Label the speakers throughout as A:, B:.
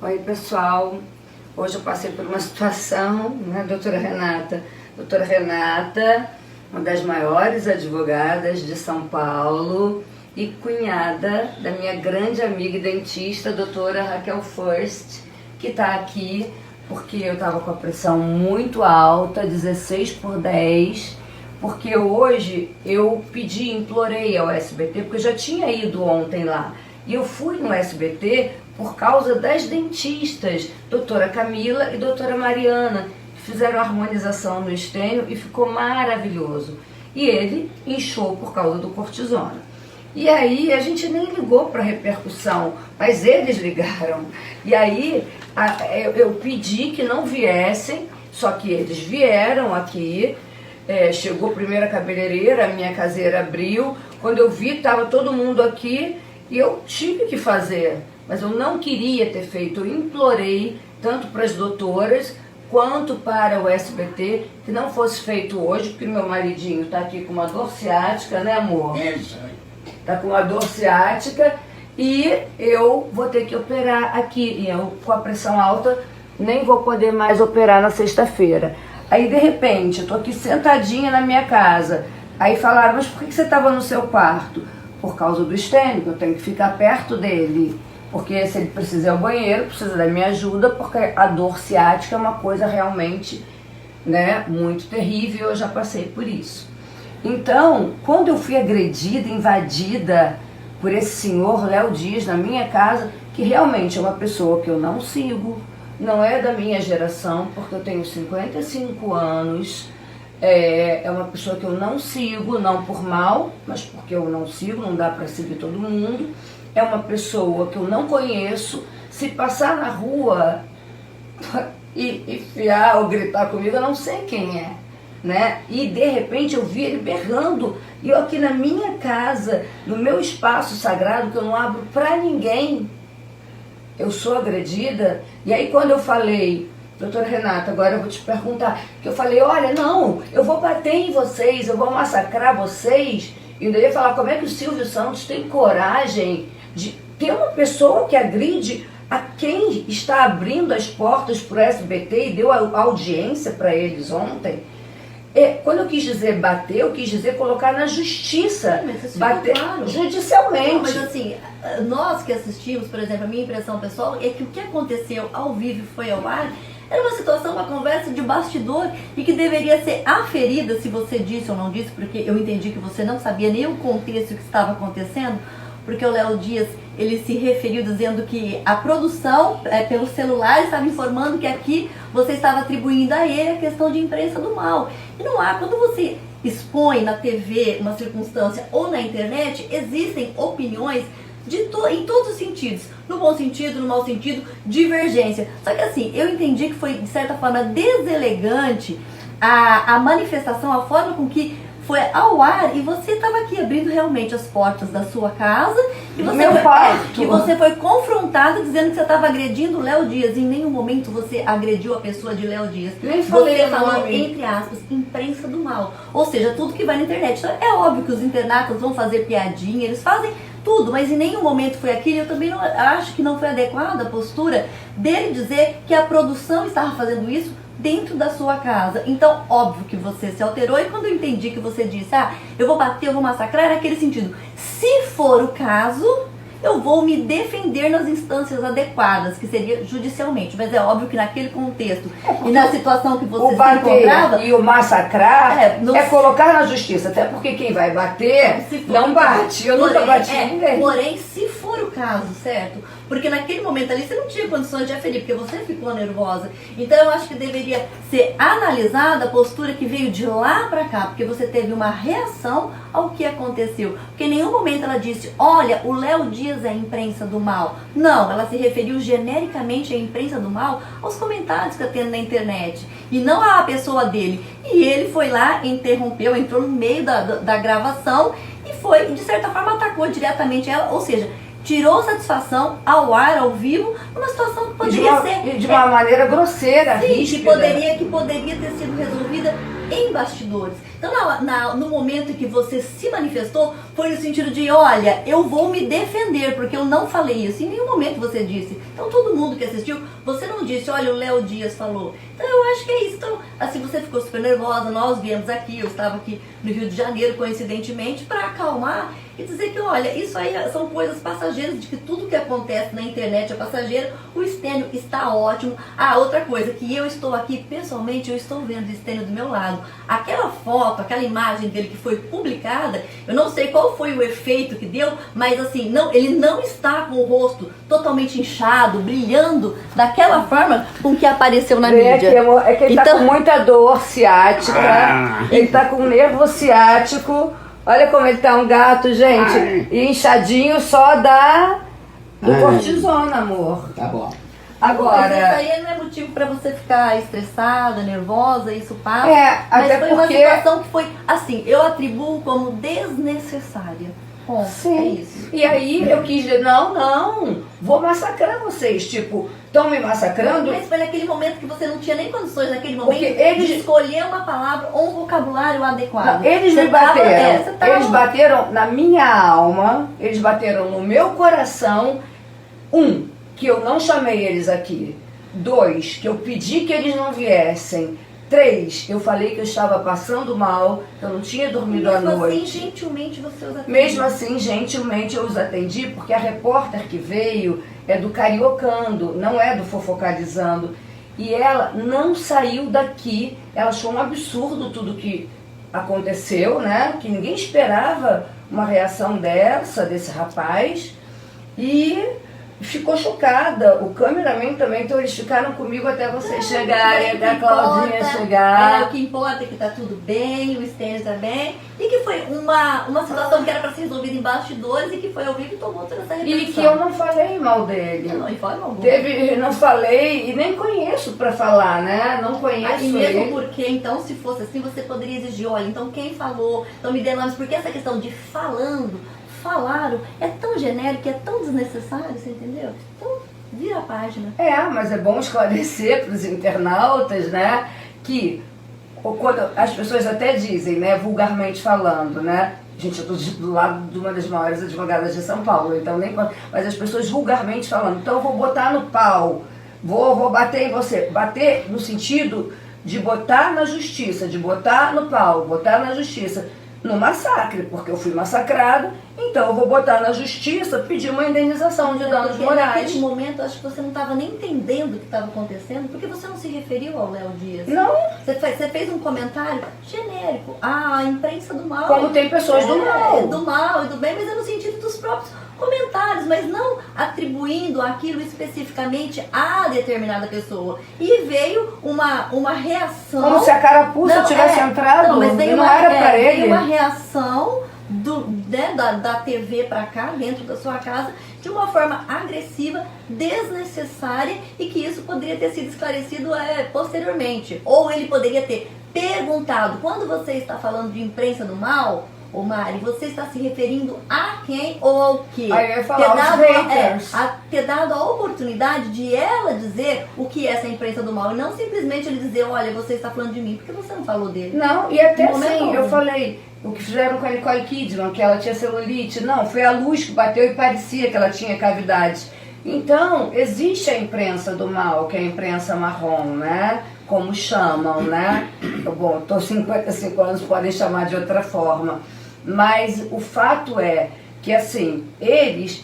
A: Oi pessoal, hoje eu passei por uma situação, né, doutora Renata? Doutora Renata, uma das maiores advogadas de São Paulo e cunhada da minha grande amiga e dentista, doutora Raquel First, que está aqui porque eu estava com a pressão muito alta, 16/10, porque hoje eu implorei ao SBT, porque eu já tinha ido ontem lá, e eu fui no SBT por causa das dentistas, doutora Camila e doutora Mariana, que fizeram harmonização no estênio e ficou maravilhoso. E ele inchou por causa do cortisona. E aí a gente nem ligou para repercussão, mas eles ligaram. E aí eu pedi que não viessem, só que eles vieram aqui. Chegou primeiro a cabeleireira, a minha caseira abriu. Quando eu vi, estava todo mundo aqui e eu tive que fazer. Mas eu não queria ter feito, eu implorei tanto para as doutoras quanto para o SBT que não fosse feito hoje, porque meu maridinho está aqui com uma dor ciática, né amor? Está com uma dor ciática e eu vou ter que operar aqui. E eu, com a pressão alta, nem vou poder mais operar na sexta-feira. Aí de repente, eu tô aqui sentadinha na minha casa, aí falaram, mas por que você estava no seu quarto? Por causa do estênio, eu tenho que ficar perto dele. Porque se ele precisa ir ao banheiro, precisa da minha ajuda, porque a dor ciática é uma coisa realmente, né, muito terrível, eu já passei por isso. Então, quando eu fui agredida, invadida por esse senhor Léo Dias na minha casa, que realmente é uma pessoa que eu não sigo, não é da minha geração, porque eu tenho 55 anos, é uma pessoa que eu não sigo, não por mal, mas porque eu não sigo, não dá para seguir todo mundo. É uma pessoa que eu não conheço, se passar na rua e enfiar ou gritar comigo, eu não sei quem é, né? E de repente eu vi ele berrando, e eu aqui na minha casa, no meu espaço sagrado, que eu não abro pra ninguém, eu sou agredida. E aí quando eu falei, doutora Renata, agora eu vou te perguntar, que eu falei, olha, não, eu vou bater em vocês, eu vou massacrar vocês, e ainda ia falar, como é que o Silvio Santos tem coragem de ter uma pessoa que agride a quem está abrindo as portas para o SBT e deu a audiência para eles ontem? Quando eu quis dizer bater, eu quis dizer colocar na justiça, bater claro, judicialmente.
B: Não, mas assim, nós que assistimos, por exemplo, a minha impressão pessoal é que o que aconteceu ao vivo e foi ao ar era uma situação, uma conversa de bastidor e que deveria ser aferida se você disse ou não disse, porque eu entendi que você não sabia nem o contexto que estava acontecendo, porque o Léo Dias, ele se referiu dizendo que a produção, pelo celular, estava informando que aqui você estava atribuindo a ele a questão de imprensa do mal. E não há, quando você expõe na TV uma circunstância ou na internet, existem opiniões em todos os sentidos, no bom sentido, no mau sentido, divergência. Só que assim, eu entendi que foi, de certa forma, deselegante a manifestação, a forma com que foi ao ar, e você estava aqui abrindo realmente as portas da sua casa e você, e você foi confrontada dizendo que você estava agredindo o Léo Dias. Em nenhum momento você agrediu a pessoa de Léo Dias.
A: Nem falei,
B: você falou, entre aspas, imprensa do mal. Ou seja, tudo que vai na internet. Então, é óbvio que os internatas vão fazer piadinha, eles fazem tudo, mas em nenhum momento foi aquilo. Eu também não, acho que não foi adequada a postura dele dizer que a produção estava fazendo isso dentro da sua casa. Então, óbvio que você se alterou, e quando eu entendi que você disse, eu vou bater, eu vou massacrar, era aquele sentido, se for o caso, eu vou me defender nas instâncias adequadas, que seria judicialmente. Mas é óbvio que naquele contexto e na situação que você se encontrava...
A: E o massacrar é colocar na justiça, até porque quem vai bater não bate. Eu nunca bati ninguém.
B: Porém, se for o caso, certo? Porque naquele momento ali você não tinha condições de aferir, porque você ficou nervosa. Então eu acho que deveria ser analisada a postura que veio de lá pra cá, porque você teve uma reação ao que aconteceu. Porque em nenhum momento ela disse, olha, o Léo Dias é a imprensa do mal. Não, ela se referiu genericamente à imprensa do mal aos comentários que está tendo na internet, e não à pessoa dele. E ele foi lá, interrompeu, entrou no meio da gravação e foi, de certa forma, atacou diretamente ela, ou seja, tirou satisfação ao ar, ao vivo, numa situação que poderia ser...
A: De uma maneira grosseira,
B: sim,
A: ríspida.
B: Que poderia ter sido resolvida em bastidores. Então, no momento em que você se manifestou, foi no sentido de, olha, eu vou me defender, porque eu não falei isso. Em nenhum momento você disse. Então, todo mundo que assistiu, você não disse, olha, o Léo Dias falou. Então, eu acho que é isso. Então, assim, você ficou super nervosa, nós viemos aqui, eu estava aqui no Rio de Janeiro, coincidentemente, para acalmar e dizer que, olha, isso aí são coisas passageiras, de que tudo que acontece na internet é passageiro, o Stênio está ótimo. Ah, outra coisa, que eu estou aqui, pessoalmente, eu estou vendo o Stênio do meu lado. Aquela foto, aquela imagem dele que foi publicada, eu não sei qual foi o efeito que deu, mas assim, não, ele não está com o rosto totalmente inchado, brilhando, daquela forma com que apareceu na mídia.
A: É que ele está com muita dor ciática, ele está com nervo ciático. Olha como ele tá um gato, gente. E inchadinho só do cortisona, amor.
C: Tá bom.
B: Agora, mas isso aí não é motivo pra você ficar estressada, nervosa, isso passa.
A: Mas
B: foi
A: porque...
B: uma situação que foi, assim, eu atribuo como desnecessária. Bom,
A: sim.
B: É isso.
A: E aí eu quis dizer, não, vou massacrar vocês. Tipo, estão me massacrando.
B: Mas foi naquele momento que você não tinha nem condições, naquele momento,
A: eles...
B: de escolher uma palavra ou um vocabulário adequado.
A: Não, eles me bateram. Eles bateram na minha alma, eles bateram no meu coração. Que eu não chamei eles aqui. 2, que eu pedi que eles não viessem. 3, eu falei que eu estava passando mal, que eu não tinha dormido à noite.
B: Mesmo assim, gentilmente você os atendeu.
A: Mesmo assim, gentilmente eu os atendi, porque a repórter que veio é do Cariocando, não é do Fofocalizando. E ela não saiu daqui, ela achou um absurdo tudo que aconteceu, né? Que ninguém esperava uma reação desse rapaz. E ficou chocada. O cameraman também, então eles ficaram comigo até vocês chegarem, até a Claudinha chegar.
B: O que importa é que tá tudo bem, o Stênio tá bem, e que foi uma situação que era para ser resolvida em bastidores e que foi ao vivo e tomou toda essa repercussão.
A: E que eu não falei mal dele.
B: Não informa algum.
A: Não falei e nem conheço para falar, né? Não conheço
B: e mesmo
A: ele.
B: porque, então, se fosse assim, você poderia exigir, olha, então quem falou, então me dê nomes, porque essa questão de falaram, é tão genérico, é tão desnecessário, você entendeu? Então, vira a página.
A: Mas é bom esclarecer para os internautas, né, que quando as pessoas até dizem, né, vulgarmente falando, né, gente, eu estou do lado de uma das maiores advogadas de São Paulo, então nem pode, mas as pessoas vulgarmente falando, então eu vou botar no pau, vou bater em você, bater no sentido de botar na justiça, de botar no pau, botar na justiça, no massacre, porque eu fui massacrado, então eu vou botar na justiça, pedir uma indenização de danos morais.
B: Naquele momento, acho que você não estava nem entendendo o que estava acontecendo, porque você não se referiu ao Léo Dias.
A: Não.
B: Você fez um comentário genérico. A imprensa do mal.
A: Como tem pessoas do mal.
B: Do mal e do bem, mas é no sentido dos próprios comentários, mas não atribuindo aquilo especificamente a determinada pessoa. E veio uma reação...
A: Como se a carapuça tivesse entrado,
B: mas veio
A: não era para ele.
B: Veio uma reação da TV para cá, dentro da sua casa, de uma forma agressiva, desnecessária, e que isso poderia ter sido esclarecido posteriormente. Ou ele poderia ter perguntado, quando você está falando de imprensa do mal... Ô Mari, você está se referindo a quem ou ao quê?
A: Aí eu ia falar
B: ter dado a oportunidade de ela dizer o que é essa imprensa do mal e não simplesmente ele dizer, olha, você está falando de mim, porque você não falou dele.
A: Não, e até assim, eu falei, o que fizeram com a Nicole Kidman, que ela tinha celulite, não, foi a luz que bateu e parecia que ela tinha cavidade. Então, existe a imprensa do mal, que é a imprensa marrom, né? Como chamam, né? Bom, estou 55 anos, podem chamar de outra forma. Mas o fato é que, assim, eles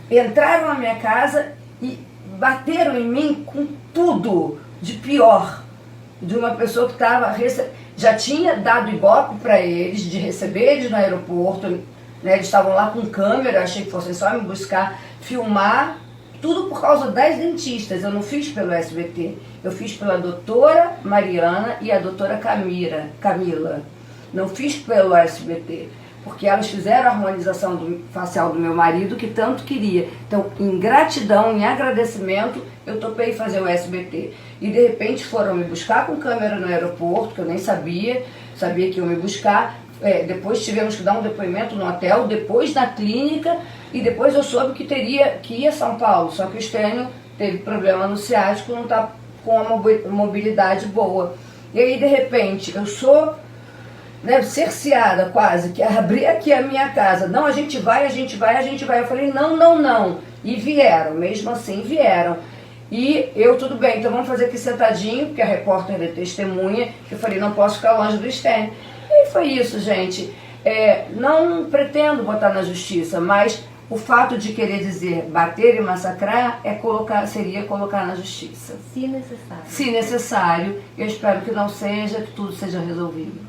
A: entraram na minha casa e bateram em mim com tudo de pior. De uma pessoa que estava... Já tinha dado ibope para eles, de receber eles no aeroporto, né? Eles estavam lá com câmera, achei que fossem só me buscar, filmar, tudo por causa das dentistas. Eu não fiz pelo SBT, eu fiz pela doutora Mariana e a doutora Camila. Não fiz pelo SBT, porque elas fizeram a harmonização facial do meu marido, que tanto queria. Então, em gratidão, em agradecimento, eu topei fazer o SBT. E de repente foram me buscar com câmera no aeroporto, que eu nem sabia que iam me buscar. Depois tivemos que dar um depoimento no hotel, depois na clínica, e depois eu soube que ia a São Paulo, só que o Stênio teve problema no ciático, não está com uma mobilidade boa. E aí, de repente, eu sou né, cerceada quase, que abrir aqui a minha casa. Não, a gente vai, a gente vai, a gente vai. Eu falei, não, não, não. E vieram, mesmo assim vieram. E eu, tudo bem, então vamos fazer aqui sentadinho, porque a repórter é testemunha. Eu falei, não posso ficar longe do stand. E foi isso, gente. Não pretendo botar na justiça, mas o fato de querer dizer bater e massacrar seria colocar na justiça.
B: Se necessário.
A: Se necessário, eu espero que não seja, que tudo seja resolvido.